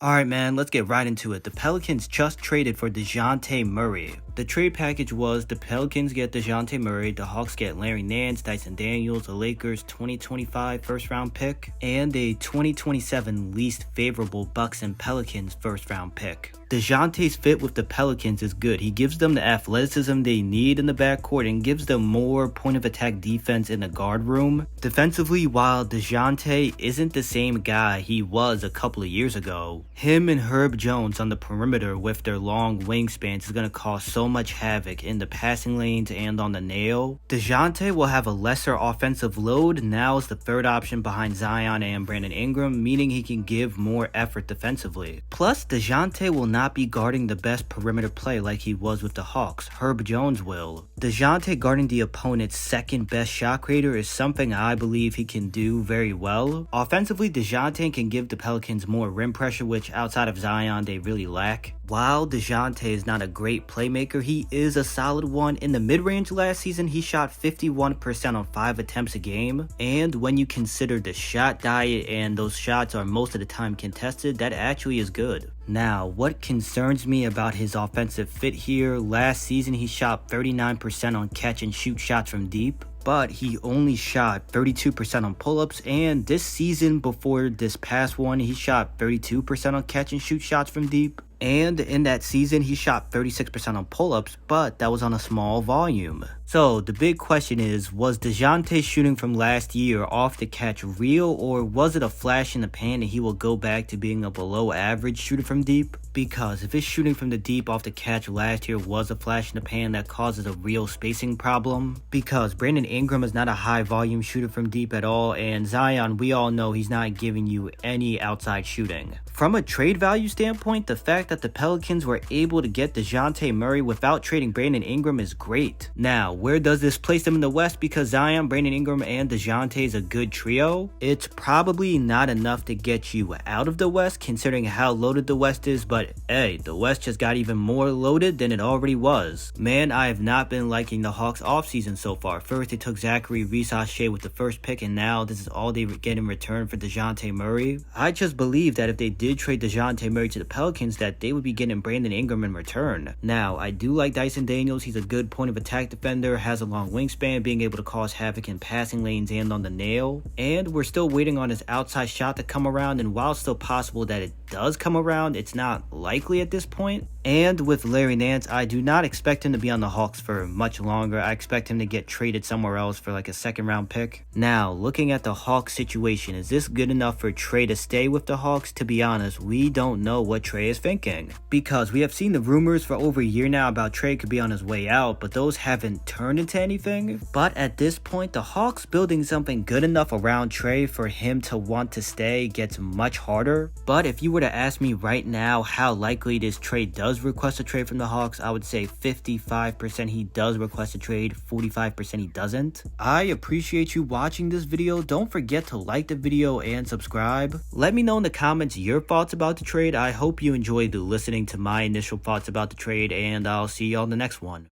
Alright man, let's get right into it. The Pelicans just traded for Dejounte Murray. The trade package was the Pelicans get Dejounte Murray, the Hawks get Larry Nance, Dyson Daniels, the Lakers 2025 first round pick, and a 2027 least favorable Bucks and Pelicans first round pick. Dejounte's fit with the Pelicans is good. He gives them the athleticism they need in the backcourt and gives them more point of attack defense in the guard room. Defensively, while Dejounte isn't the same guy he was a couple of years ago, him and Herb Jones on the perimeter with their long wingspans is going to cause so much havoc in the passing lanes and on the nail. Dejounte will have a lesser offensive load now as the third option behind Zion and Brandon Ingram, meaning he can give more effort defensively. Plus, Dejounte will not be guarding the best perimeter play like he was with the Hawks. Herb Jones will. Dejounte guarding the opponent's second best shot creator is something I believe he can do very well. Offensively, Dejounte can give the Pelicans more rim pressure, which outside of Zion they really lack. While Dejounte is not a great playmaker, he is a solid one. In the mid-range last season, he shot 51% on 5 attempts a game. And when you consider the shot diet and those shots are most of the time contested, that actually is good. Now, what concerns me about his offensive fit here, last season he shot 39% on catch and shoot shots from deep, but he only shot 32% on pull-ups, and this season before this past one, he shot 32% on catch and shoot shots from deep. And in that season, he shot 36% on pull-ups, but that was on a small volume. So the big question is, was Dejounte's shooting from last year off the catch real, or was it a flash in the pan and he will go back to being a below average shooter from deep? Because if his shooting from the deep off the catch last year was a flash in the pan, that causes a real spacing problem. Because Brandon Ingram is not a high volume shooter from deep at all, and Zion, we all know he's not giving you any outside shooting. From a trade value standpoint, the fact that the Pelicans were able to get Dejounte Murray without trading Brandon Ingram is great. Now, where does this place them in the West? Because Zion, Brandon Ingram, and Dejounte is a good trio, it's probably not enough to get you out of the West considering how loaded the West is, but hey, the West just got even more loaded than it already was. Man, I have not been liking the Hawks offseason so far. First, they took Zachary Reese-Shea with the first pick, and now this is all they get in return for Dejounte Murray. I just believe that if they did trade Dejounte Murray to the Pelicans, that they would be getting Brandon Ingram in return. Now, I do like Dyson Daniels. He's a good point of attack defender, has a long wingspan, being able to cause havoc in passing lanes and on the nail. And we're still waiting on his outside shot to come around, and while it's still possible that it does come around, it's not likely at this point. And with Larry Nance, I do not expect him to be on the Hawks for much longer. I expect him to get traded somewhere else for like a second round pick. Now, looking at the Hawks situation, is this good enough for Trae to stay with the Hawks? To be honest, we don't know what Trae is thinking. Because we have seen the rumors for over a year now about Trae could be on his way out, but those haven't turned into anything. But at this point, the Hawks building something good enough around Trae for him to want to stay gets much harder. But if you were to ask me right now how likely this trade does request a trade from the Hawks, I would say 55% he does request a trade, 45% he doesn't. I appreciate you watching this video. Don't forget to like the video and subscribe. Let me know in the comments your thoughts about the trade. I hope you enjoyed listening to my initial thoughts about the trade, and I'll see y'all in the next one.